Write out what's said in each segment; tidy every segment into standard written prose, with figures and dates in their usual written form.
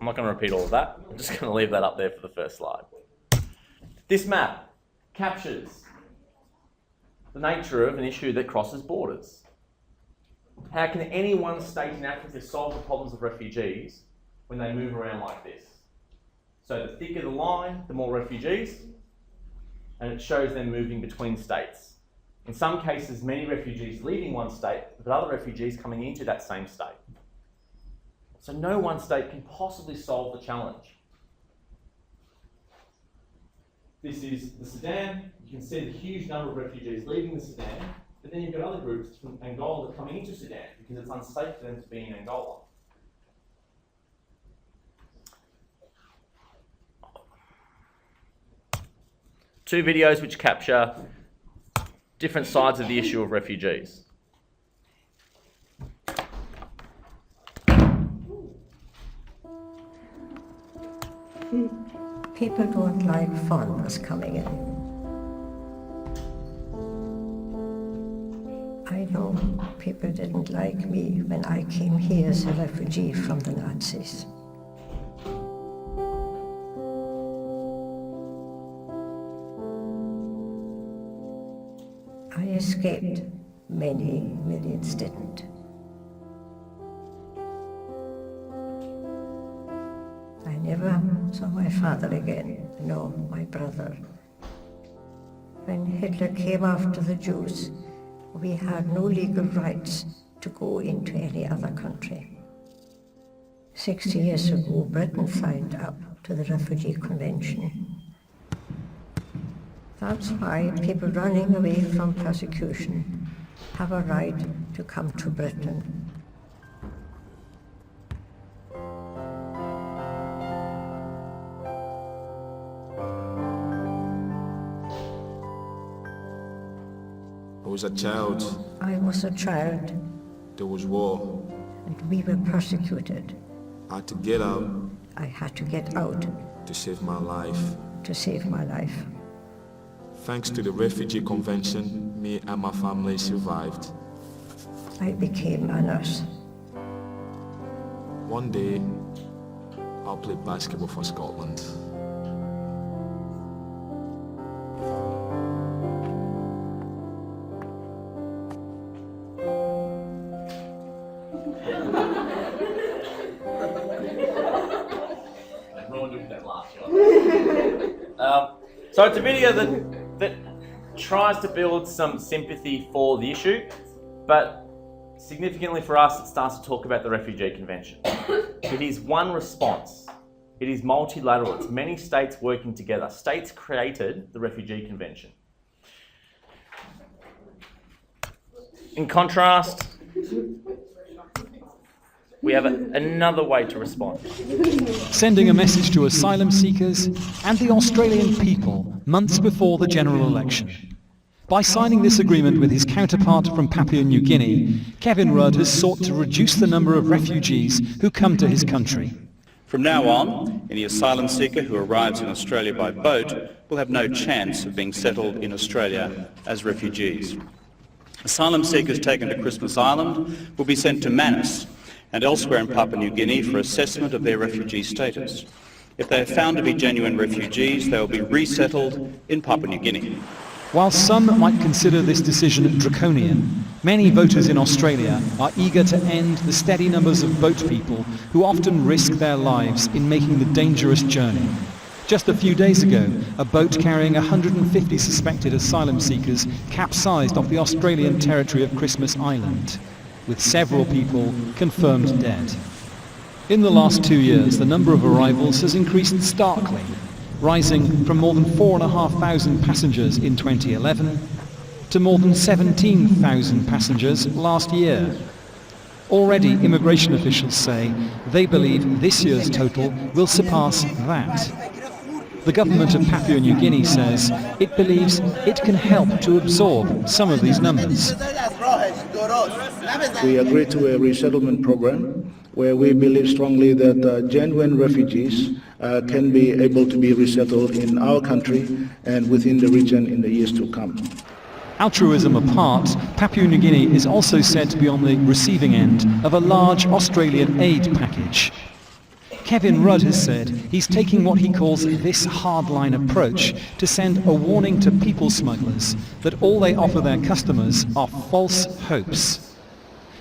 I'm not going to repeat all of that. I'm just going to leave that up there for the first slide. This map captures the nature of an issue that crosses borders. How can any one state in Africa solve the problems of refugees when they move around like this? So the thicker the line, the more refugees, and it shows them moving between states. In some cases, many refugees leaving one state, but other refugees coming into that same state. So no one state can possibly solve the challenge. This is the Sudan. You can see the huge number of refugees leaving the Sudan, but then you've got other groups from Angola coming into Sudan because it's unsafe for them to be in Angola. Two videos which capture different sides of the issue of refugees. People don't like foreigners coming in. I know people didn't like me when I came here as a refugee from the Nazis. I escaped. Many millions didn't. I never saw my father again, nor my brother. When Hitler came after the Jews, we had no legal rights to go into any other country. 60 years ago, Britain signed up to the Refugee Convention. That's why people running away from persecution have a right to come to Britain. I was a child. I was a child. There was war. And we were persecuted. I had to get out. I had to get out. To save my life. To save my life. Thanks to the Refugee Convention, me and my family survived. I became a nurse. One day, I'll play basketball for Scotland. So it's a video that tries to build some sympathy for the issue, but significantly for us, it starts to talk about the Refugee Convention. It is one response. It is multilateral. It's many states working together. States created the Refugee Convention. In contrast, we have another way to respond. Sending a message to asylum seekers and the Australian people months before the general election. By signing this agreement with his counterpart from Papua New Guinea, Kevin Rudd has sought to reduce the number of refugees who come to his country. From now on, any asylum seeker who arrives in Australia by boat will have no chance of being settled in Australia as refugees. Asylum seekers taken to Christmas Island will be sent to Manus and elsewhere in Papua New Guinea for assessment of their refugee status. If they are found to be genuine refugees, they will be resettled in Papua New Guinea. While some might consider this decision draconian, many voters in Australia are eager to end the steady numbers of boat people who often risk their lives in making the dangerous journey. Just a few days ago, a boat carrying 150 suspected asylum seekers capsized off the Australian territory of Christmas Island, with several people confirmed dead. In the last 2 years, the number of arrivals has increased starkly, rising from more than 4,500 passengers in 2011 to more than 17,000 passengers last year. Already, immigration officials say they believe this year's total will surpass that. The government of Papua New Guinea says it believes it can help to absorb some of these numbers. We agreed to a resettlement program where we believe strongly that genuine refugees can be able to be resettled in our country and within the region in the years to come. Altruism apart, Papua New Guinea is also said to be on the receiving end of a large Australian aid package. Kevin Rudd has said he's taking what he calls this hardline approach to send a warning to people smugglers that all they offer their customers are false hopes.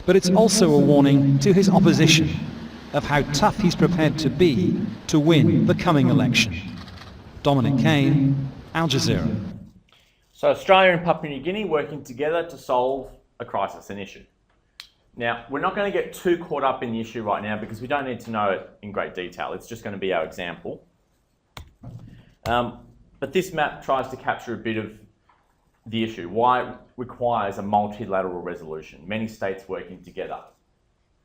But it's also a warning to his opposition of how tough he's prepared to be to win the coming election. Dominic Kane, Al Jazeera. So Australia and Papua New Guinea working together to solve a crisis, an issue. Now, we're not going to get too caught up in the issue right now because we don't need to know it in great detail. It's just going to be our example. But this map tries to capture a bit of the issue, why it requires a multilateral resolution, many states working together.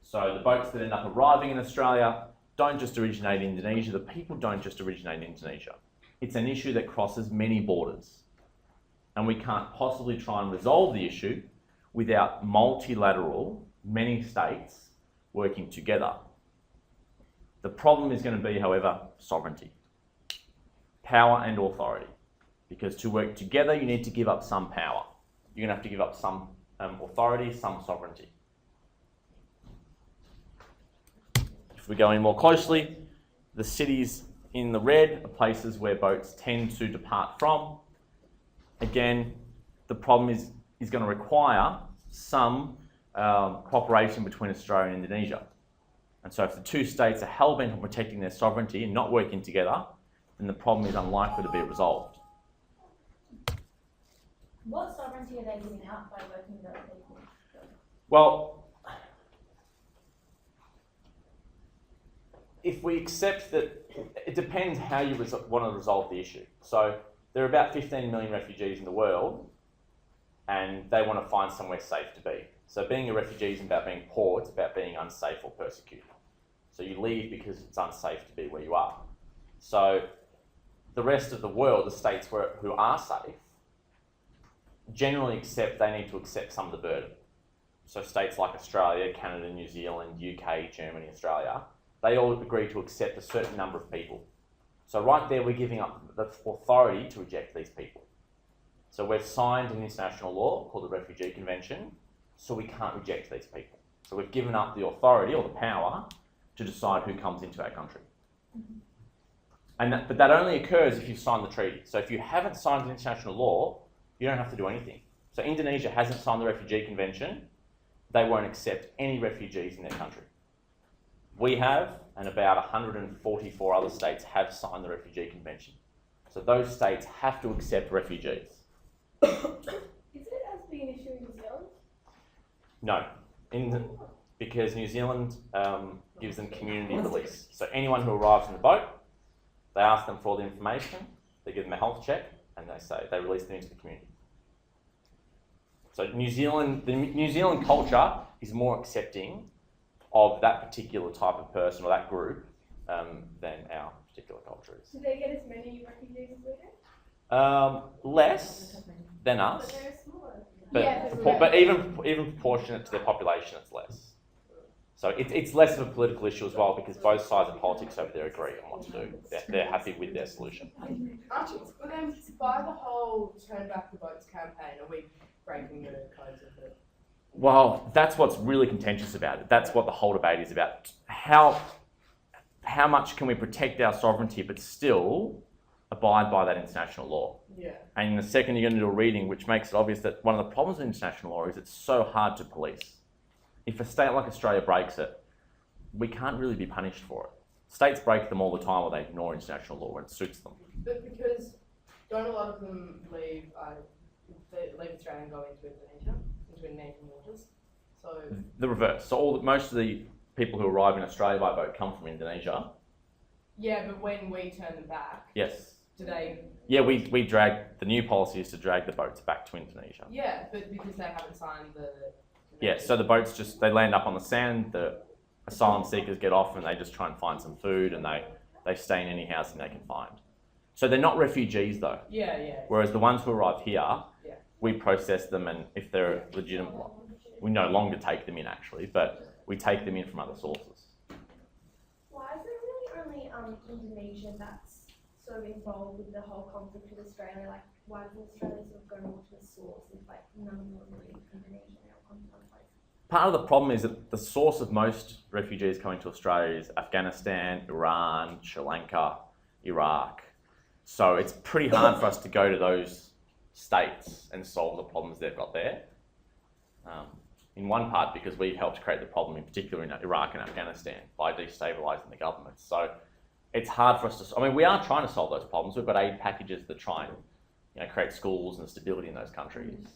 So the boats that end up arriving in Australia don't just originate in Indonesia, the people don't just originate in Indonesia. It's an issue that crosses many borders. And we can't possibly try and resolve the issue without multilateral, many states working together. The problem is going to be, however, sovereignty, power and authority. Because to work together, you need to give up some power. You're going to have to give up some authority, some sovereignty. If we go in more closely, the cities in the red are places where boats tend to depart from. Again, the problem is going to require some cooperation between Australia and Indonesia. And so if the two states are hell-bent on protecting their sovereignty and not working together, then the problem is unlikely to be resolved. What sovereignty are they giving up by working with other people? Well, if we accept that, it depends how you want to resolve the issue. So there are about 15 million refugees in the world, and they want to find somewhere safe to be. So being a refugee isn't about being poor, it's about being unsafe or persecuted. So you leave because it's unsafe to be where you are. So the rest of the world, the states who are safe, generally accept they need to accept some of the burden. So states like Australia, Canada, New Zealand, UK, Germany, Australia, they all agree to accept a certain number of people. So right there, we're giving up the authority to reject these people. So we've signed an international law called the Refugee Convention, so we can't reject these people. So we've given up the authority or the power to decide who comes into our country. But that only occurs if you've signed the treaty. So if you haven't signed an international law, you don't have to do anything. So Indonesia hasn't signed the Refugee Convention, they won't accept any refugees in their country. We have, and about 144 other states have signed the Refugee Convention. So those states have to accept refugees. Is it as big an issue in New Zealand? No, because New Zealand gives them community release. So anyone who arrives in the boat, they ask them for all the information, they give them a health check, and they release them into the community. So the New Zealand culture is more accepting of that particular type of person or that group than our particular culture is. Do they get as many refugees as we do? Less than us, But they're smaller. but even proportionate to their population, it's less. So it's less of a political issue as well because both sides of politics over there agree on what to do. They're happy with their solution. Archie, well then, by the whole Turn Back the Boats campaign, are we breaking the codes of it? Well, that's what's really contentious about it. That's what the whole debate is about. How much can we protect our sovereignty but still abide by that international law? Yeah. And in a second, you're going to do a reading which makes it obvious that one of the problems with international law is it's so hard to police. If a state like Australia breaks it, we can't really be punished for it. States break them all the time or they ignore international law when it suits them. But because don't a lot of them leave Australia and go into Indonesia, into Indonesian waters? So the reverse. So most of the people who arrive in Australia by boat come from Indonesia. yeah, but when we turn them back, Yes. do they? Yeah, we drag, the new policy is to drag the boats back to Indonesia. Yeah, but because they haven't signed the. Yeah, so the boats they land up on the sand, the asylum seekers get off and they just try and find some food and they stay in any housing they can find. So they're not refugees though. Yeah, yeah. Whereas the ones who arrive here, Yeah. we process them and if they're legitimate, we no longer take them in actually, but we take them in from other sources. Why is it really only Indonesia that's sort of involved with the whole conflict with Australia? Like, why doesn't Australia sort of go more to the source if like none of them are really Indonesia now come to one place? Part of the problem is that the source of most refugees coming to Australia is Afghanistan, Iran, Sri Lanka, Iraq. So it's pretty hard for us to go to those states and solve the problems they've got there. In one part because we helped create the problem, in particular in Iraq and Afghanistan, by destabilising the government. So it's hard for us to, I mean, we are trying to solve those problems. We've got aid packages that try and create schools and stability in those countries.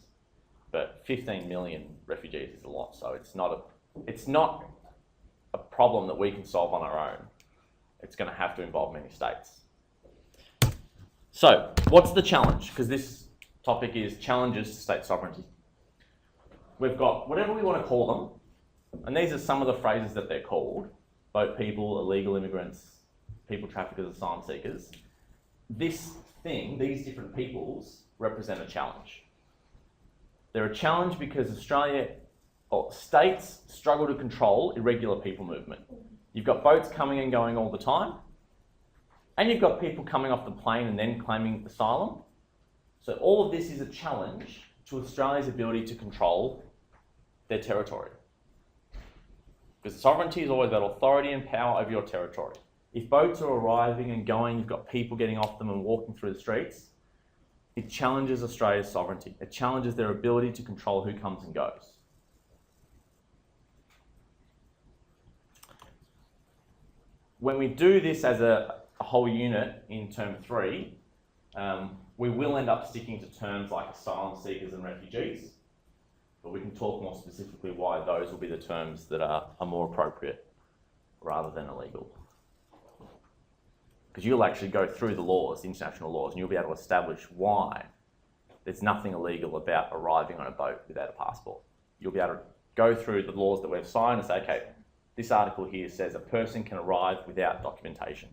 But 15 million refugees is a lot, so it's not a problem that we can solve on our own. It's going to have to involve many states. So, what's the challenge? Because this topic is challenges to state sovereignty. We've got whatever we want to call them, and these are some of the phrases that they're called: boat people, illegal immigrants, people traffickers, asylum seekers. This thing, these different peoples, represent a challenge. They're a challenge because states struggle to control irregular people movement. You've got boats coming and going all the time, and you've got people coming off the plane and then claiming asylum. So all of this is a challenge to Australia's ability to control their territory. Because sovereignty is always about authority and power over your territory. If boats are arriving and going, you've got people getting off them and walking through the streets, it challenges Australia's sovereignty. It challenges their ability to control who comes and goes. When we do this as a whole unit in term 3, we will end up sticking to terms like asylum seekers and refugees, but we can talk more specifically why those will be the terms that are more appropriate rather than illegal. Because you'll actually go through the laws, international laws, and you'll be able to establish why there's nothing illegal about arriving on a boat without a passport. You'll be able to go through the laws that we've signed and say, okay, this article here says a person can arrive without documentation.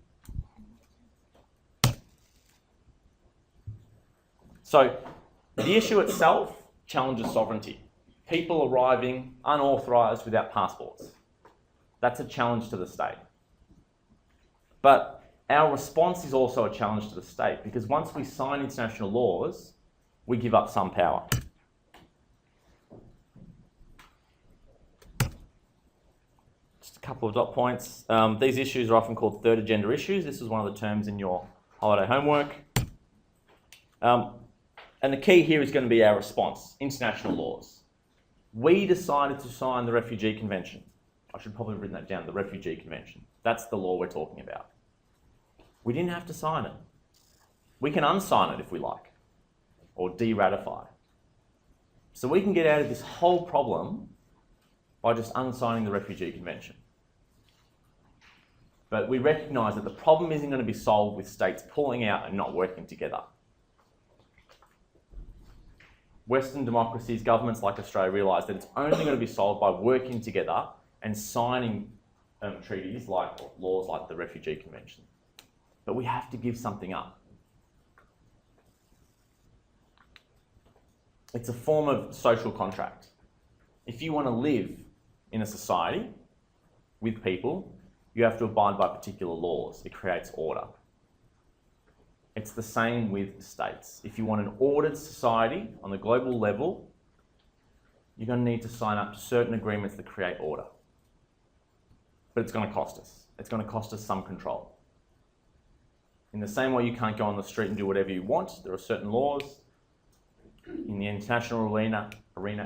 So the issue itself challenges sovereignty. People arriving unauthorised without passports. That's a challenge to the state. But our response is also a challenge to the state, because once we sign international laws, we give up some power. Just a couple of dot points. These issues are often called third agenda issues. This is one of the terms in your holiday homework. And the key here is going to be our response, international laws. We decided to sign the Refugee Convention. I should probably have written that down, the Refugee Convention. That's the law we're talking about. We didn't have to sign it. We can unsign it if we like, or de-ratify. So we can get out of this whole problem by just unsigning the Refugee Convention. But we recognise that the problem isn't going to be solved with states pulling out and not working together. Western democracies, governments like Australia realise that it's only going to be solved by working together and signing treaties like laws like the Refugee Convention. But we have to give something up. It's a form of social contract. If you want to live in a society with people, you have to abide by particular laws. It creates order. It's the same with states. If you want an ordered society on the global level, you're going to need to sign up to certain agreements that create order. But it's going to cost us. It's going to cost us some control. In the same way you can't go on the street and do whatever you want, there are certain laws. In the international arena,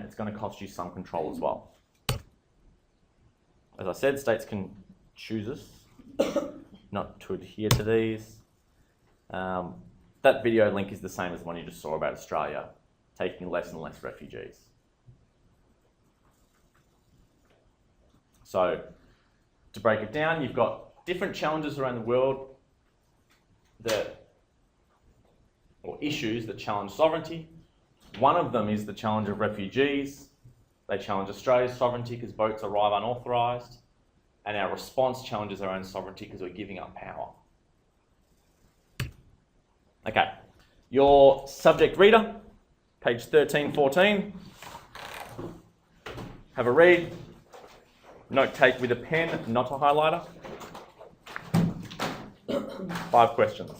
it's going to cost you some control as well. As I said, states can choose us not to adhere to these. That video link is the same as the one you just saw about Australia taking less and less refugees. So, to break it down, you've got different challenges around the world or issues that challenge sovereignty. One of them is the challenge of refugees. They challenge Australia's sovereignty because boats arrive unauthorised, and our response challenges our own sovereignty because we're giving up power. Okay, your subject reader, page 13, 14. Have a read. Note take with a pen, not a highlighter. 5 questions.